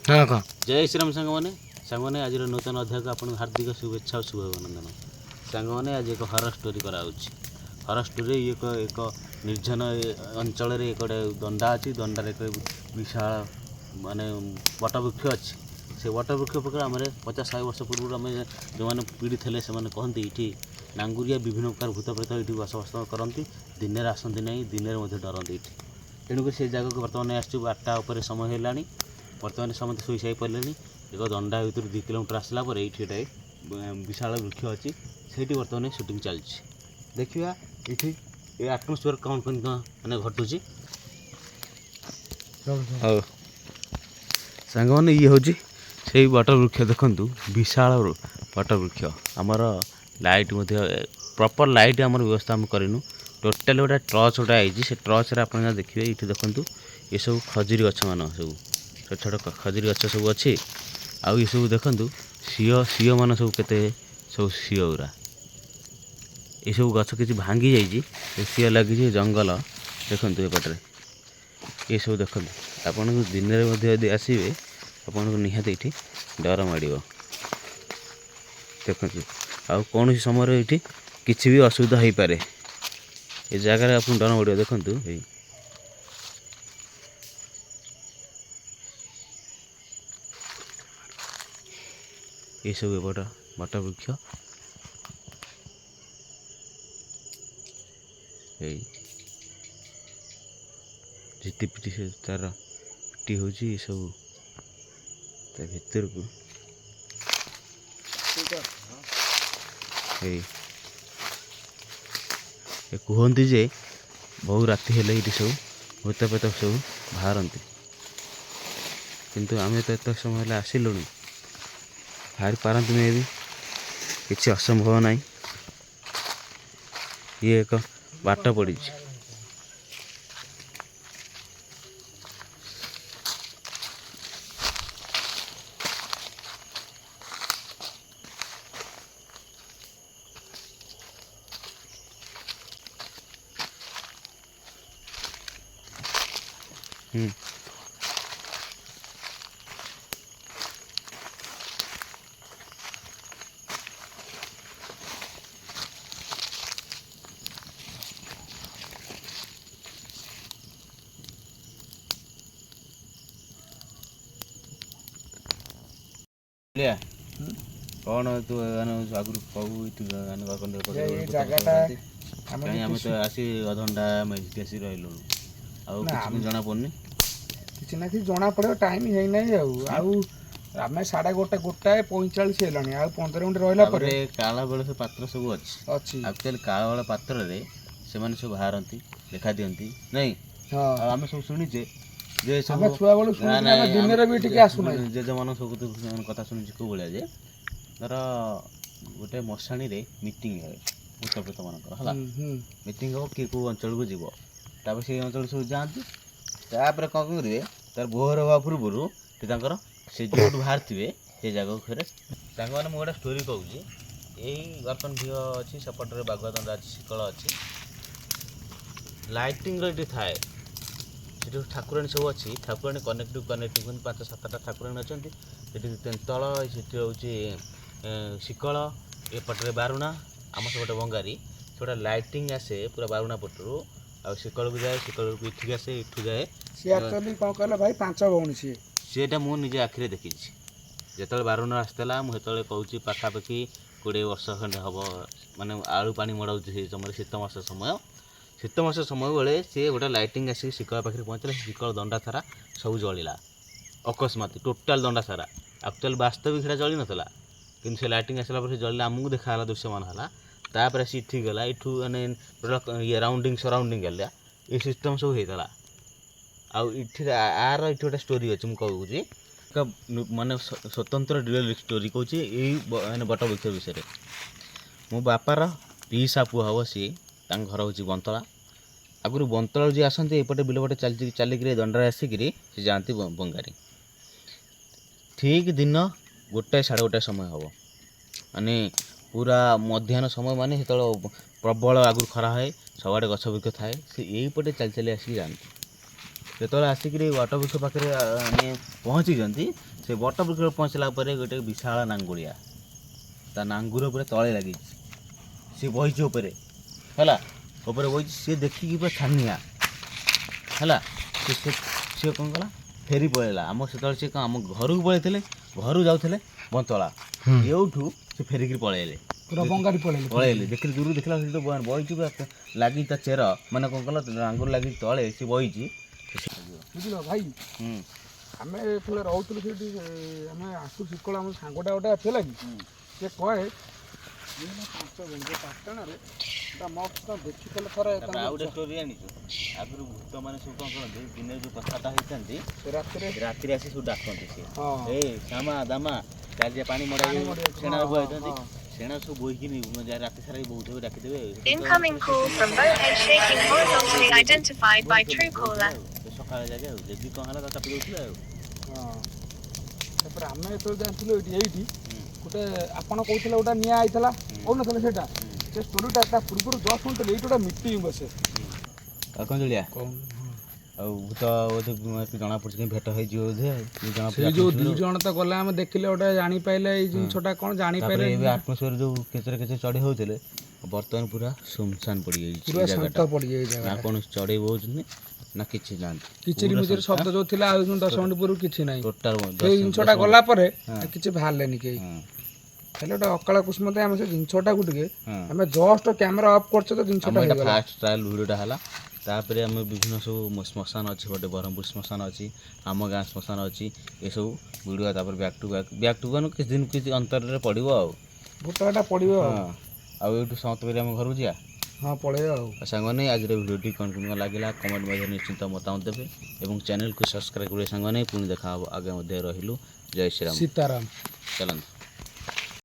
हाँ कह जय श्रीराम सांगने आज नूतन अध्याय को आपको हार्दिक शुभेच्छा और शुभ अभिनंदन। सांगने आज एक हर स्टोरी कराऊँच। हर स्टोरी एक एक निर्जन अंचल एक दंडा अच्छी दंडार एक विशाल माने वटवृक्ष अच्छी से वटवृक्ष पाखे आम 50-100 वर्ष पूर्व आम जो मैंने पीढ़ी थे से कहते ये नांगुरिया विभिन्न प्रकार भूत प्रेत ये बसवास करती दिन में आसती ना दिन में डरती ये तेणुक से जगह को बर्तमान आसचु 8टा उपर समय है बर्तमान समस्त शोई साई पड़े एक दंडा भर 2 किलोमीटर आसला ये विशाल वृक्ष अच्छी से बर्तमान सुटिंग चलती देखा ये आटमोस्फियर कौन कौन मैंने घटुची हाँ सांग मैंने ये हूँ से वटवृक्ष देखु विशाल वटवृक्ष आमर लाइट प्रॉपर लाइट आम व्यवस्था आम करूँ टोटाल गोटे टर्च गोटे आई से टर्च आप देखिए ये देखूँ ये सब खजुरी गछ मान सब छोट छोट खजुरी गछ सब अच्छी आउ ये सब देखूँ सीओ मान सब केते सब सीओ गुरा ये सब गछ किसी भांगी जाइए सीओ लगी जंगल देखूँ एपटे ये सब देखो आपन को दिन में आसवे आपन को निहाती ये डर माड़ देखो आ कौन समय ये किसी भी असुविधा हो पारे ये जगह आप डर माड़ देखु ये सब एपट वटवृक्ष झिटी पिटी से तार पिटी हो सब भितर को कहते जे बहु राति हेले ये सब भूत पेत सब बाहरती किंतु आम तो एत समय आसिलु बाहरी पारती मे भी किसी असंभव ना ये एक बाट पड़ी कौन तू आगु कहू आम तो आसी अधघंटा मेडिट आसी रही जना पड़नी किसी ना किसी जना पड़े टाइम है ना आम 1:45 है आ 15 मिनट रहा काला बेल से पात्र सब अच्छी एक्चुअली काला बेल पात्र से मैंने सब बाहरती देखा दिखती नहीं आम सब शुणीचे जे सब छुआ बेलू जेजे मन सब कथा शुणी कौ भाया जे धर गोटे मशाणी मीटिंग है भूत प्रेत मान मीटिंग हम किए कौ अंचल को जीव तापर से अंचल सब जाती तापर कौन करेंगे तार बोहर हवा पूर्व से जो बाहर थे से जगह फेरे मैंने मुझे गोटे स्टोरी कहूँ यही बर्तन भीह अच्छी सेपटे बागुआ दंडा अच्छी शिकल अच्छी लाइटिंग ये थाए से ठाकुराणी सब अच्छी ठाकुराणी कनेक्टिव 5-7टा ठाकुराणी अच्छा ये तेतल से हूँ शिकल एपटे बारुणा आम सेपटे बंगारी से गोटे लाइटिंग आसे पूरा बारुणा पटरू आ शिकल को जाए शिकल को इठिक आसे इठू जाए सी एक्चुअली कौन कहला भाई 5 भौणी सीटा मुझे निजे आखिरे देखी जो बारुणा आसला मुझे कहूँ पाखापाखि 20 वर्ष खंडे हम माने आलू पानी मड़ाऊ से समय शीत मास समय बेले सी गोटे लाइटिंग आसिक शिकल पाखे पहुँचला शिकल दंडा सारा सब जलिला अकस्मात टोटाल दंडा सारा एक्चुअल वास्तविक से जली नाला कि से लाइटिंग आसला जलिला आमको देखा दृश्यमान है तापर आसी इठी गला इठू मैंने टोटाल ये राउंडिंग सराउंडिंग गला ये सिस्टम सब होता आउ इठी आर इठी गोटे स्टोरी अच्छी मुझे कहूँ माने स्वतंत्र रियल स्टोरी कहूँ ये वटवृक्ष विषय मो बापार पीसा पुआ हम सी घर हूँ बंतला आगुरी बंतला जी आसती एपटे बिलपटे चलिक दंडा आसिक जाती बंगारी ठीक दिन 1-1:30 समय हम माने पूरा मध्याह्न समय माने से प्रबल आगुरी खरा है सबआड़े गछ वृक्ष थाए से यहीपटे चली चली आसिक जाती ଯେତେବେଳେ ଆସିକିରି ବଟବୃକ୍ଷ ପାଖରେ ଆମେ ପହଞ୍ଚିଛନ୍ତି, ସେ ବଟବୃକ୍ଷ ପହଞ୍ଚିଲା ପରେ ଗୋଟେ ବିଶାଳ ନାଙ୍ଗୁଳିଆ, ତା ନାଙ୍ଗୁର ଉପରେ ତଳେ ଲାଗିଛି, ସିଏ ବହିଛି ଉପରେ ହେଲା, ଉପରେ ବହିଛି, ସିଏ ଦେଖିକି ପୁରା ଛାନିଆ ହେଲା। ସିଏ କ'ଣ କଲା, ଫେରି ପଳେଇଲା। ଆମ ସେତେବେଳେ ସିଏ କ'ଣ ଆମ ଘରକୁ ପଳେଇଥିଲେ, ଘରୁ ଯାଉଥିଲେ ବନ୍ତଳା, ଏଉଠୁ ସେ ଫେରିକିରି ପଳେଇଲେ, ପୁରା ବଙ୍ଗାରୀ ପଳେଇଲେ। ଦେଖିଲି ଦୂରରୁ ଦେଖିଲା ସେଠି ବହିଛି ପୁରା ଲାଗିଛି ତା ଚେର, ମାନେ କ'ଣ କଲା ନାଙ୍ଗୁର ଲାଗିଛି ତଳେ, ସେ ବହିଛି। ବୁଝିଲ ଭାଇ, ଆମେ ଯେତେବେଳେ ରହୁଥିଲୁ ସେଇଠି, ଆମେ ଆସୁ ଶିକଳ, ଆମ ସାଙ୍ଗଟା ଗୋଟେ ଥିଲା କି, ସେ କହେ 5 ଜଣ 5 ଜଣରେ ଦେଖିଥିଲେ ଥରେ। ଆଉ ଗୋଟେ ଷ୍ଟୋରି ଜାଣିଛୁ, ଆଗରୁ ଭୂତ ମାନେ ସବୁ କ'ଣ କରନ୍ତି, ଦିନରେ ଯେଉଁ କଥାଟା ହେଇଥାନ୍ତି ରାତିରେ ଆସି ସବୁ ଡାକନ୍ତି। ସିଏ ଏ ଶ୍ୟାମା ଦାମା ଚାଲିଯିବା ପାଣି ମଡ଼ାଇ ଛେଣା ବୁଆଇଥାନ୍ତି, ଛେଣା ସବୁ ବୋହିକି ରାତି ସାରା ବହୁଥିବେ, ଡାକିଦେବେ। Incoming call from Bowhead shaking horizontally identified by Truecaller. ସକାଳେ ଯାକେ ଆଉ ଯଦି କ'ଣ ହେଲା ତାକୁ ଚାପି ଦେଉଥିଲେ ଆଉ। ତାପରେ ଆମେ ଯେତେବେଳେ ଜାଣିଥିଲୁ ଏଇଠି ଗୋଟେ ଆପଣ କହୁଥିଲେ ଗୋଟେ ନିଆଁ ଆଇଥିଲା, କହୁନଥିଲେ ସେଇଟା, ସେ ଷ୍ଟୋରିଟା ତା ପୂର୍ବରୁ ଜଷ୍ଟ ଶୁଣିଥିଲି, ଏଇଠି ଗୋଟେ ମିଟିଂ ବସେ। ଆଉ କ'ଣ ଚଳିଆ ଆଉ ଭୂତ ବୋଧେ ଜଣାପଡ଼ୁଛି କି ଭେଟ ହେଇଯିବ ବୋଧେ ଆଉ ସେଇ ଯୋଉ 2 ଜଣ ତ ଗଲେ, ଆମେ ଦେଖିଲେ ଗୋଟେ ଜାଣିପାରିଲେ ଏଇ ଜିନିଷଟା କ'ଣ ଜାଣିପାରିଲେ। ଏବେ ଆଟମୋସ୍ଫିୟର ଯୋଉ କେଚରେ କେଚରେ ଚଢ଼େଇ ହଉଥିଲେ, ବର୍ତ୍ତମାନ ପୁରା ସୁନସାନ ପଡ଼ିଯାଇଛି, ପୁରା ଶାନ୍ତ ପଡ଼ିଯାଇଛି, ନା କୌଣସି ଚଢ଼େଇ ବହୁଛନ୍ତି ନା କିଛି ନାହାନ୍ତି। କିଚିରି ମିଚିରି ଶବ୍ଦ ଯୋଉ ଥିଲା ଆଉ 10 ମିନିଟ୍ ପୂର୍ବରୁ କିଛି ନାହିଁ। ଟୋଟାଲ ସେଇ ଜିନିଷଟା ଗଲା ପରେ କିଛି ବାହାରିଲେନି କେହି। ହେଲେ ଗୋଟେ ଅକାଳ କୁସୁମତେ ଆମେ ସେ ଜିନିଷଟାକୁ ଟିକେ ଆମେ ଜଷ୍ଟ କ୍ୟାମେରା ଅଫ୍ କରୁଛେ ତ ଜିନିଷଟା ହେଇଗଲା। ଫାଷ୍ଟ ଟ୍ରାଏଲ ଭିଡ଼ିଓଟା ହେଲା, ତାପରେ ଆମେ ବିଭିନ୍ନ ସବୁ ଶ୍ମଶାନ ଅଛି, ଗୋଟେ ବ୍ରହ୍ମପୁର ଶ୍ମଶାନ ଅଛି, ଆମ ଗାଁ ଶ୍ମଶାନ ଅଛି, ଏସବୁ ଭିଡ଼ିଓ ତାପରେ ବ୍ୟାକ୍ ଟୁ କିଛି ଦିନ କିଛି ଅନ୍ତରରେ ପଡ଼ିବ ଆଉ ଗୋଟାଟା ପଡ଼ିବ। ଆଉ ଏଇଠୁ ସମସ୍ତେ କରି ଆମ ଘରକୁ ଯିବା। ହଁ ପଳେଇବା ଆଉ ସାଙ୍ଗମାନେ ଆଜିର ଭିଡ଼ିଓଟି କ'ଣ ଲାଗିଲା କମେଣ୍ଟ ମଧ୍ୟରେ ନିଶ୍ଚିନ୍ତ ମତାମତ ଦେବେ ଏବଂ ଚ୍ୟାନେଲକୁ ସବସ୍କ୍ରାଇବ୍ କରିବେ ସାଙ୍ଗମାନେ। ପୁଣି ଦେଖା ହେବ, ଆଗେ ମଧ୍ୟ ରହିଲୁ। ଜୟ ଶ୍ରୀରାମ, ସୀତାରାମ। ଚାଲନ୍ତୁ।